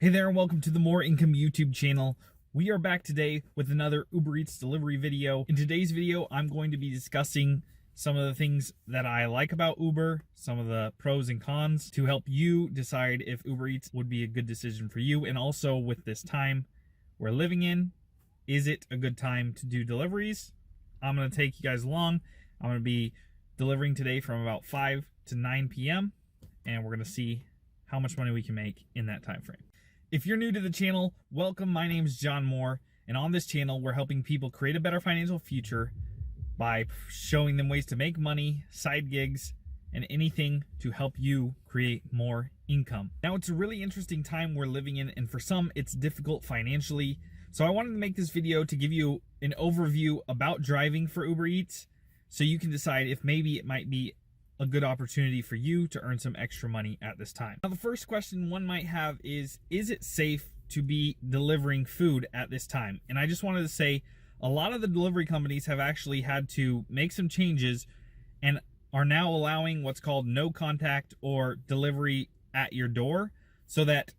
Hey there and welcome to the More Income YouTube channel. We are back today with another Uber Eats delivery video. In today's video, I'm going to be discussing some of the things that I like about Uber, some of the pros and cons to help you decide if Uber Eats would be a good decision for you. And also with this time we're living in, is it a good time to do deliveries? I'm going to take you guys along. I'm going to be delivering today from about 5 to 9 p.m. and we're going to see how much money we can make in that time frame. If you're new to the channel, welcome. My name is John Moore, and on this channel, we're helping people create a better financial future by showing them ways to make money, side gigs, and anything to help you create more income. Now, it's a really interesting time we're living in, and for some, it's difficult financially. So I wanted to make this video to give you an overview about driving for Uber Eats, so you can decide if maybe it might be a good opportunity for you to earn some extra money at this time. Now, the first question one might have is it safe to be delivering food at this time? And I just wanted to say, a lot of the delivery companies have actually had to make some changes and are now allowing what's called no contact or delivery at your door, so that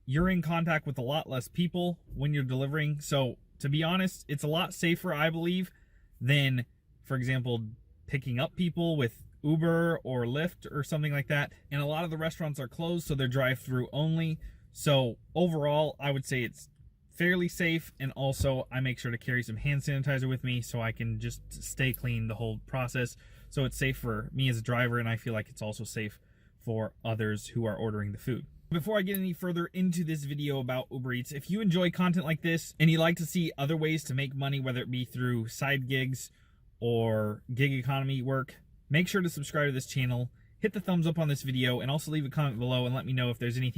you're in contact with a lot less people when you're delivering. So to be honest, it's a lot safer, I believe, than, for example, picking up people with Uber or Lyft or something like that. And a lot of the restaurants are closed, so they're drive-through only. So overall, I would say it's fairly safe. And also I make sure to carry some hand sanitizer with me so I can just stay clean the whole process. So it's safe for me as a driver, and I feel like it's also safe for others who are ordering the food. Before I get any further into this video about Uber Eats, if you enjoy content like this and you like to see other ways to make money, whether it be through side gigs or gig economy work, make sure to subscribe to this channel, hit the thumbs up on this video, and also leave a comment below and let me know if there's any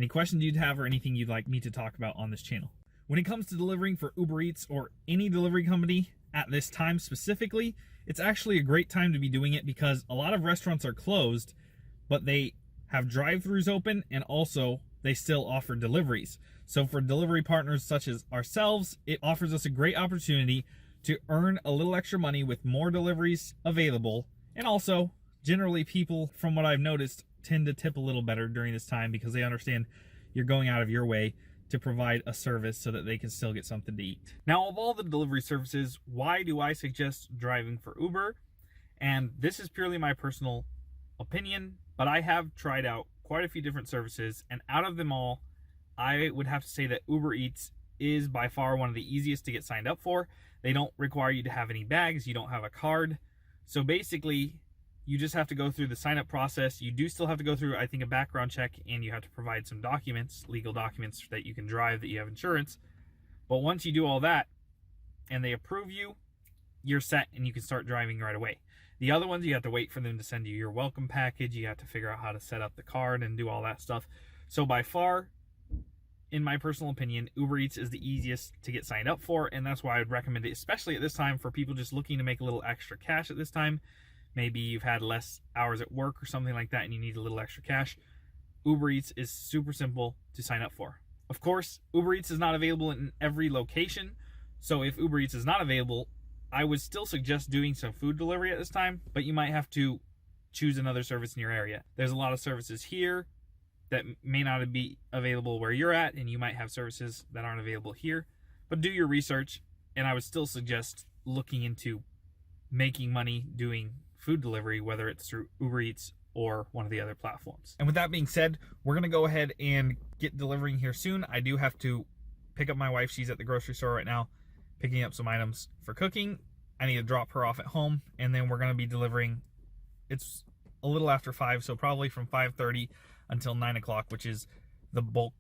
questions you'd have or anything you'd like me to talk about on this channel. When it comes to delivering for Uber Eats or any delivery company at this time specifically, it's actually a great time to be doing it because a lot of restaurants are closed, but they have drive-thrus open, and also they still offer deliveries. So for delivery partners such as ourselves, it offers us a great opportunity to earn a little extra money with more deliveries available. And also, generally people, from what I've noticed, tend to tip a little better during this time because they understand you're going out of your way to provide a service so that they can still get something to eat. Now, of all the delivery services, why do I suggest driving for Uber? And this is purely my personal opinion, but I have tried out quite a few different services, and out of them all, I would have to say that Uber Eats is by far one of the easiest to get signed up for. They don't require you to have any bags, you don't have a card. So basically, you just have to go through the sign-up process. You do still have to go through, I think, a background check, and you have to provide some documents, legal documents that you can drive, that you have insurance. But once you do all that and they approve you, you're set and you can start driving right away. The other ones, you have to wait for them to send you your welcome package. You have to figure out how to set up the card and do all that stuff. So by far, in my personal opinion, Uber Eats is the easiest to get signed up for, and that's why I would recommend it, especially at this time for people just looking to make a little extra cash at this time. Maybe you've had less hours at work or something like that and you need a little extra cash. Uber Eats is super simple to sign up for. Of course, Uber Eats is not available in every location, so if Uber Eats is not available, I would still suggest doing some food delivery at this time, but you might have to choose another service in your area. There's a lot of services here that may not be available where you're at, and you might have services that aren't available here. But do your research, and I would still suggest looking into making money doing food delivery, whether it's through Uber Eats or one of the other platforms. And with that being said, we're gonna go ahead and get delivering here soon. I do have to pick up my wife. She's at the grocery store right now, picking up some items for cooking. I need to drop her off at home, and then we're gonna be delivering. It's a little after 5, so probably from 5:30 until 9 o'clock, which is the bulk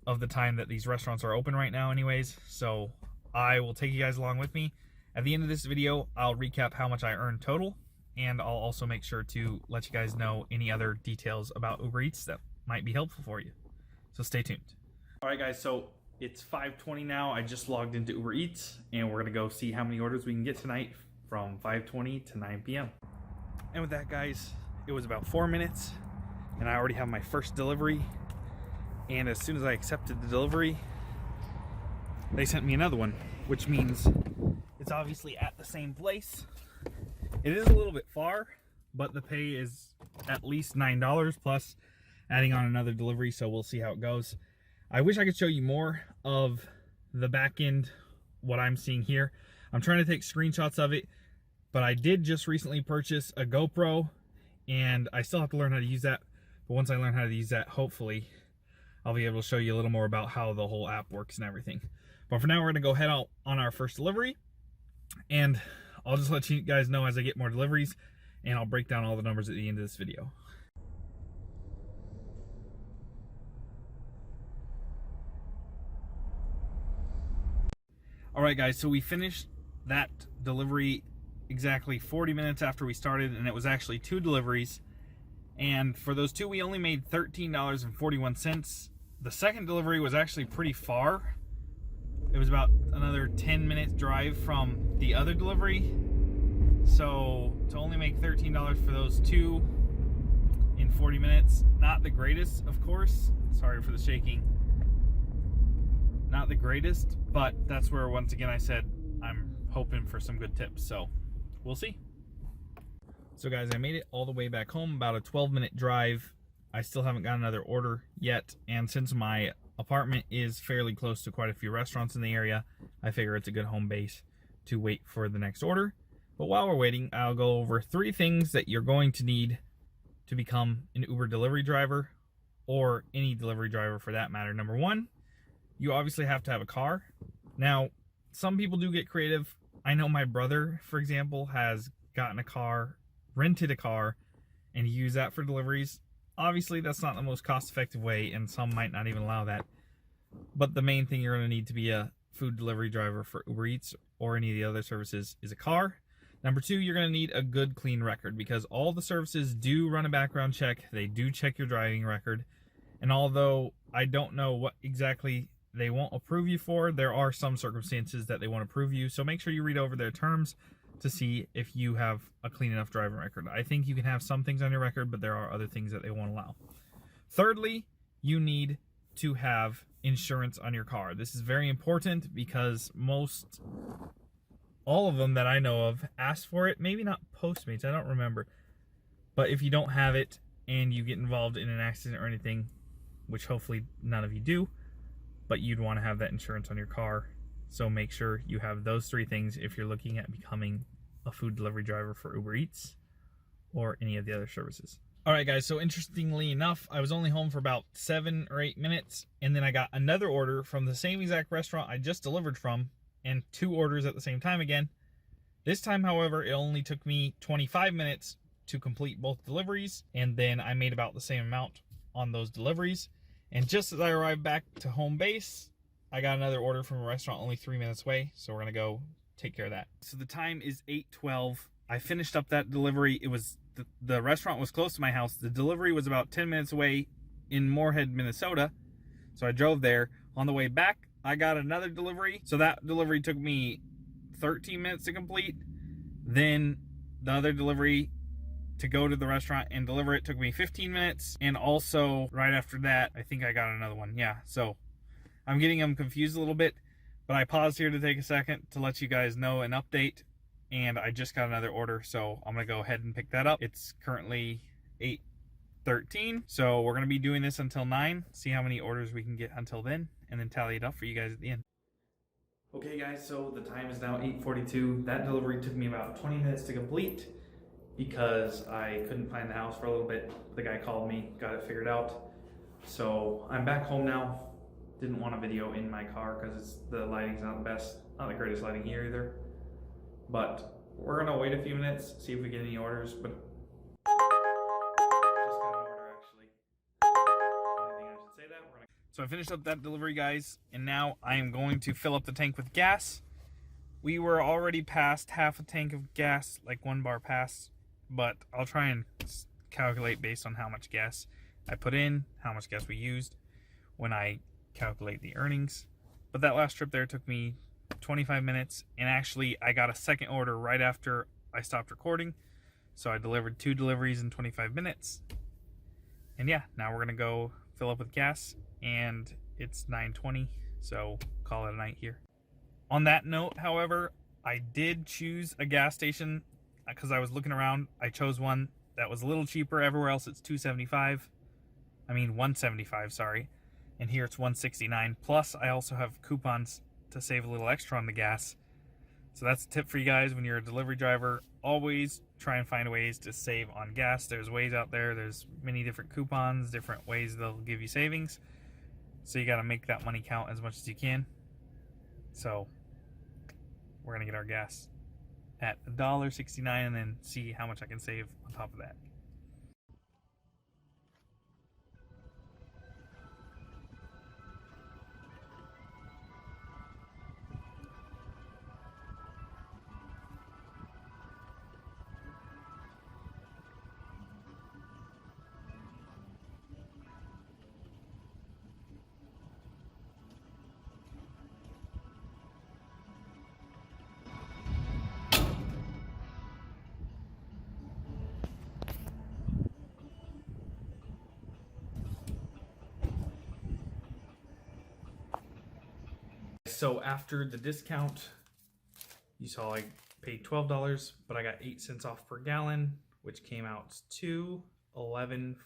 of the time that these restaurants are open right now anyways. So I will take you guys along with me. At the end of this video, I'll recap how much I earned total, and I'll also make sure to let you guys know any other details about Uber Eats that might be helpful for you. So stay tuned. All right, guys, so it's 5:20 now. I just logged into Uber Eats, and we're gonna go see how many orders we can get tonight from 5:20 to 9 p.m. And with that, guys, it was about 4 minutes, and I already have my first delivery. And as soon as I accepted the delivery, they sent me another one, which means it's obviously at the same place. It is a little bit far, but the pay is at least $9 plus adding on another delivery, so we'll see how it goes. I wish I could show you more of the back end, what I'm seeing here. I'm trying to take screenshots of it, but I did just recently purchase a GoPro, and I still have to learn how to use that. But once I learn how to use that, hopefully I'll be able to show you a little more about how the whole app works and everything. But for now, we're gonna go head out on our first delivery, and I'll just let you guys know as I get more deliveries, and I'll break down all the numbers at the end of this video. All right, guys, so we finished that delivery exactly 40 minutes after we started, and it was actually 2 deliveries. And for those 2, we only made $13.41. The second delivery was actually pretty far. It was about another 10-minute drive from the other delivery. So to only make $13 for those 2 in 40 minutes, not the greatest, of course. Sorry for the shaking. Not the greatest, but that's where, once again, I said I'm hoping for some good tips, so we'll see. So guys, I made it all the way back home, about a 12-minute drive. I still haven't got another order yet, and since my apartment is fairly close to quite a few restaurants in the area, I figure it's a good home base to wait for the next order. But while we're waiting, I'll go over 3 things that you're going to need to become an Uber delivery driver, or any delivery driver for that matter. Number 1, you obviously have to have a car. Now, some people do get creative. I know my brother, for example, has gotten a car, rented a car, and he used that for deliveries. Obviously, that's not the most cost-effective way, and some might not even allow that. But the main thing you're going to need to be a food delivery driver for Uber Eats or any of the other services is a car. Number 2, you're going to need a good, clean record, because all the services do run a background check. They do check your driving record. And although I don't know what exactly they won't approve you for, there are some circumstances that they won't approve you. So make sure you read over their terms to see if you have a clean enough driving record. I think you can have some things on your record, but there are other things that they won't allow. Thirdly, you need to have insurance on your car. This is very important because all of them that I know of ask for it. Maybe not Postmates, I don't remember. But if you don't have it and you get involved in an accident or anything, which hopefully none of you do, but you'd want to have that insurance on your car. So make sure you have those 3 things if you're looking at becoming a food delivery driver for Uber Eats or any of the other services. All right, guys, so interestingly enough, I was only home for about 7 or 8 minutes, and then I got another order from the same exact restaurant I just delivered from, and 2 orders at the same time again. This time, however, it only took me 25 minutes to complete both deliveries, and then I made about the same amount on those deliveries. And just as I arrived back to home base, I got another order from a restaurant only 3 minutes away, so we're gonna go take care of that. So the time is 8:12. I finished up that delivery. It was the restaurant was close to my house. The delivery was about 10 minutes away in Moorhead, Minnesota. So I drove there. On the way back, I got another delivery. So that delivery took me 13 minutes to complete. Then the other delivery to go to the restaurant and deliver it took me 15 minutes. And also right after that, I think I got another one. Yeah, so I'm getting them confused a little bit, but I paused here to take a second to let you guys know an update. And I just got another order, so I'm gonna go ahead and pick that up. It's currently 8:13, so we're gonna be doing this until 9, see how many orders we can get until then, and then tally it up for you guys at the end. Okay guys, so the time is now 8:42. That delivery took me about 20 minutes to complete because I couldn't find the house for a little bit. The guy called me, got it figured out. So I'm back home now. Didn't want a video in my car because the lighting's not the best, not the greatest lighting here either. But we're gonna wait a few minutes, see if we get any orders, but just got an order actually. Funny thing I should say that. So I finished up that delivery, guys, and now I am going to fill up the tank with gas. We were already past half a tank of gas, like 1 bar past, but I'll try and calculate based on how much gas I put in, how much gas we used when I calculate the earnings. But that last trip there took me 25 minutes, and actually I got a second order right after I stopped recording, so I delivered 2 deliveries in 25 minutes. And yeah, now we're gonna go fill up with gas, and it's 9:20, so call it a night here. On that note, however, I did choose a gas station because I was looking around. I chose one that was a little cheaper. Everywhere else it's $175, sorry. and here it's $1.69. Plus, I also have coupons to save a little extra on the gas. So that's a tip for you guys when you're a delivery driver. Always try and find ways to save on gas. There's ways out there. There's many different coupons, different ways they'll give you savings. So you got to make that money count as much as you can. So we're going to get our gas at $1.69 and then see how much I can save on top of that. So after the discount, you saw I paid $12, but I got 8 cents off per gallon, which came out to $11.44.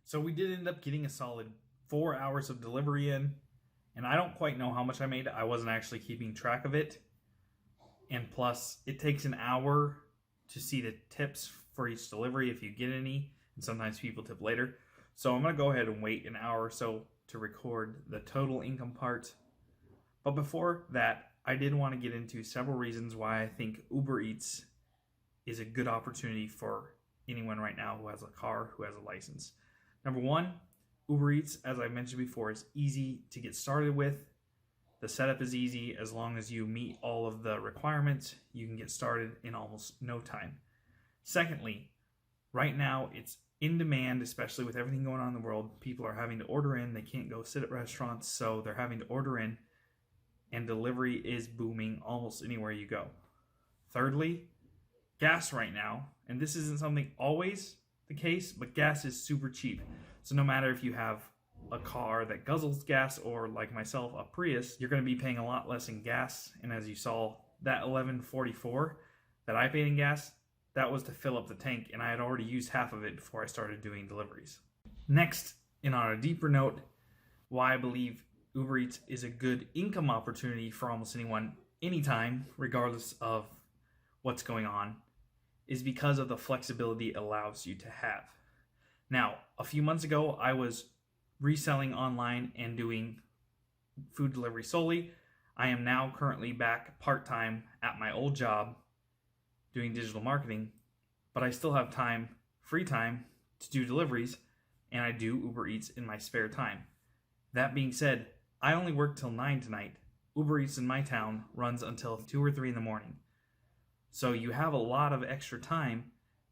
So we did end up getting a solid 4 hours of delivery in, and I don't quite know how much I made. I wasn't actually keeping track of it. And plus, it takes an hour to see the tips for each delivery if you get any, and sometimes people tip later. So I'm going to go ahead and wait an hour or so to record the total income part. But before that, I did want to get into several reasons why I think Uber Eats is a good opportunity for anyone right now who has a car, who has a license. Number one, Uber Eats, as I mentioned before, is easy to get started with. The setup is easy. As long as you meet all of the requirements, you can get started in almost no time. Secondly, right now it's in demand, especially with everything going on in the world. People are having to order in. They can't go sit at restaurants, so they're having to order in. And delivery is booming almost anywhere you go. Thirdly, gas right now, and this isn't something always the case, but gas is super cheap. So no matter if you have a car that guzzles gas or, like myself, a Prius, you're going to be paying a lot less in gas. And as you saw, that $11.44 that I paid in gas, that was to fill up the tank, and I had already used half of it before I started doing deliveries. Next, and on a deeper note, why I believe Uber Eats is a good income opportunity for almost anyone, anytime, regardless of what's going on, is because of the flexibility it allows you to have. Now, a few months ago, I was reselling online and doing food delivery solely. I am now currently back part-time at my old job doing digital marketing, but I still have time, free time, to do deliveries, and I do Uber Eats in my spare time. That being said, I only work till 9 tonight. Uber Eats in my town runs until 2 or 3 in the morning. So you have a lot of extra time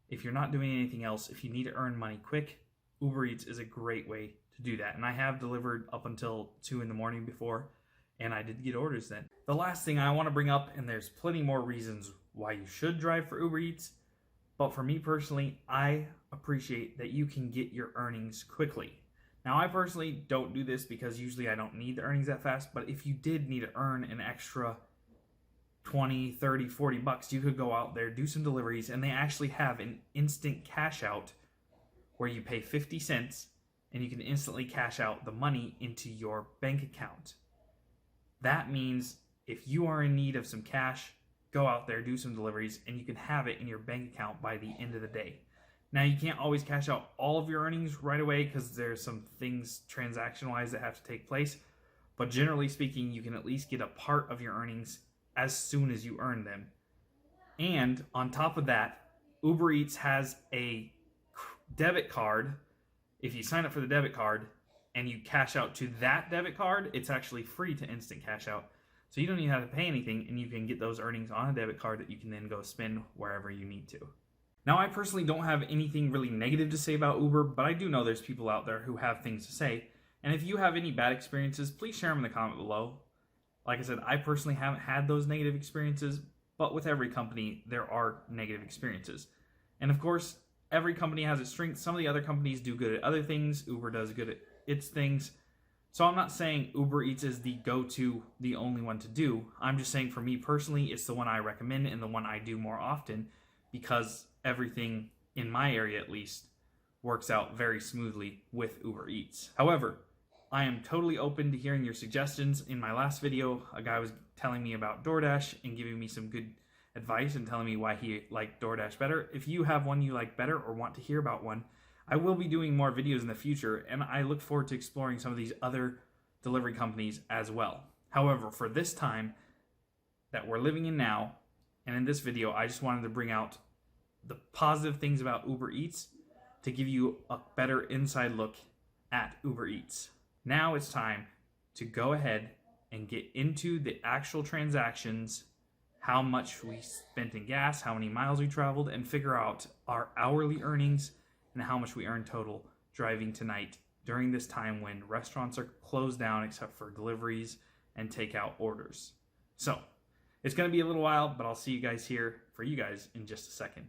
if you're not doing anything else. If you need to earn money quick, Uber Eats is a great way to do that. And I have delivered up until 2 in the morning before, and I did get orders then. The last thing I want to bring up, and there's plenty more reasons why you should drive for Uber Eats, but for me personally, I appreciate that you can get your earnings quickly. Now, I personally don't do this because usually I don't need the earnings that fast, but if you did need to earn an extra 20, 30, 40 bucks, you could go out there, do some deliveries, and they actually have an instant cash out where you pay 50 cents and you can instantly cash out the money into your bank account. That means if you are in need of some cash, go out there, do some deliveries, and you can have it in your bank account by the end of the day. Now, you can't always cash out all of your earnings right away because there's some things transaction-wise that have to take place. But generally speaking, you can at least get a part of your earnings as soon as you earn them. And on top of that, Uber Eats has a debit card. If you sign up for the debit card and you cash out to that debit card, it's actually free to instant cash out. So you don't even have to pay anything, and you can get those earnings on a debit card that you can then go spend wherever you need to. Now, I personally don't have anything really negative to say about Uber, but I do know there's people out there who have things to say. And if you have any bad experiences, please share them in the comment below. Like I said, I personally haven't had those negative experiences, but with every company, there are negative experiences. And of course, every company has its strengths. Some of the other companies do good at other things. Uber does good at its things. So I'm not saying Uber Eats is the go-to, the only one to do. I'm just saying for me personally, it's the one I recommend and the one I do more often because everything in my area at least works out very smoothly with Uber Eats. However, I am totally open to hearing your suggestions. In my last video, a guy was telling me about DoorDash and giving me some good advice and telling me why he liked DoorDash better. If you have one you like better or want to hear about one, I will be doing more videos in the future, and I look forward to exploring some of these other delivery companies as well. However, for this time that we're living in now, and in this video, I just wanted to bring out the positive things about Uber Eats to give you a better inside look at Uber Eats. Now it's time to go ahead and get into the actual transactions, how much we spent in gas, how many miles we traveled, and figure out our hourly earnings and how much we earned total driving tonight during this time when restaurants are closed down except for deliveries and takeout orders. So it's going to be a little while, but I'll see you guys here for you guys in just a second.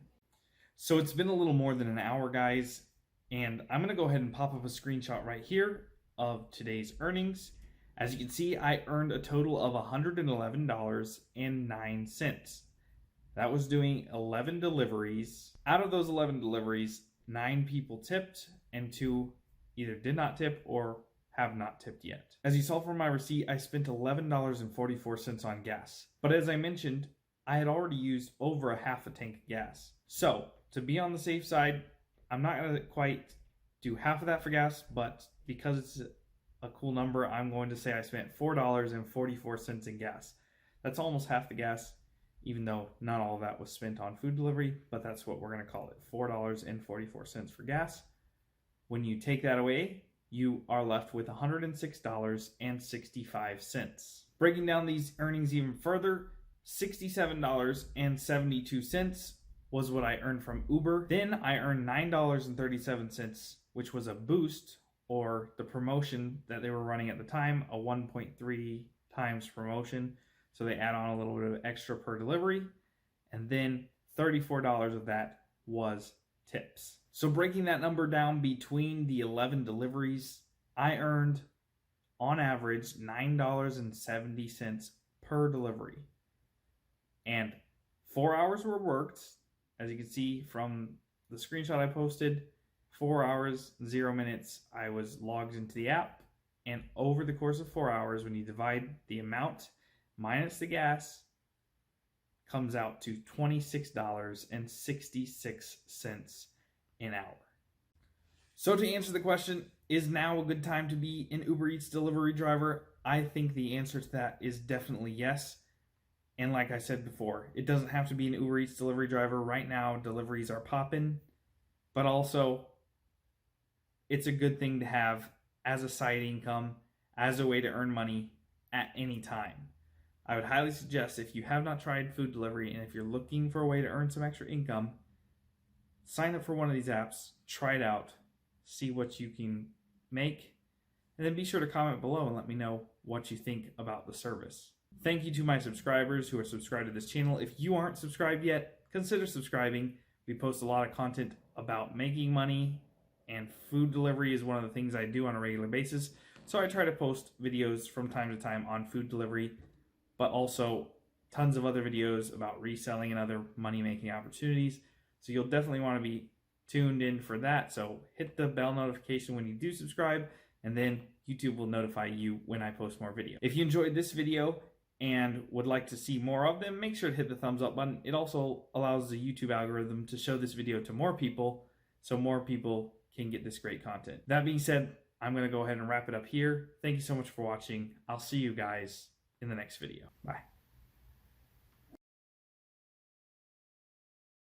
So it's been a little more than an hour, guys, and I'm going to go ahead and pop up a screenshot right here of today's earnings. As you can see, I earned a total of $111.09. That was doing 11 deliveries. Out of those 11 deliveries, 9 people tipped and 2 either did not tip or have not tipped yet. As you saw from my receipt, I spent $11.44 on gas. But as I mentioned, I had already used over a half a tank of gas. So to be on the safe side, I'm not going to quite do half of that for gas, but because it's a cool number, I'm going to say I spent $4.44 in gas. That's almost half the gas, even though not all of that was spent on food delivery, but that's what we're going to call it, $4.44 for gas. When you take that away, you are left with $106.65. Breaking down these earnings even further, $67.72 was what I earned from Uber. Then I earned $9.37, which was a boost, or the promotion that they were running at the time, a 1.3 times promotion. So they add on a little bit of extra per delivery. And then $34 of that was tips. So breaking that number down between the 11 deliveries, I earned on average $9.70 per delivery. And 4 hours were worked. As you can see from the screenshot I posted, 4 hours, 0 minutes, I was logged into the app. And over the course of 4 hours, when you divide the amount minus the gas, comes out to $26.66 an hour. So to answer the question, is now a good time to be an Uber Eats delivery driver? I think the answer to that is definitely yes. And like I said before, it doesn't have to be an Uber Eats delivery driver. Right now, deliveries are popping, but also it's a good thing to have as a side income, as a way to earn money at any time. I would highly suggest, if you have not tried food delivery and if you're looking for a way to earn some extra income, sign up for one of these apps, try it out, see what you can make, and then be sure to comment below and let me know what you think about the service. Thank you to my subscribers who are subscribed to this channel. If you aren't subscribed yet, consider subscribing. We post a lot of content about making money, and food delivery is one of the things I do on a regular basis. So I try to post videos from time to time on food delivery, but also tons of other videos about reselling and other money-making opportunities. So you'll definitely want to be tuned in for that. So hit the bell notification when you do subscribe, and then YouTube will notify you when I post more videos. If you enjoyed this video and would like to see more of them, make sure to hit the thumbs up button. It also allows the YouTube algorithm to show this video to more people, so more people can get this great content. That being said, I'm going to go ahead and wrap it up here. Thank you so much for watching. I'll see you guys in the next video. Bye.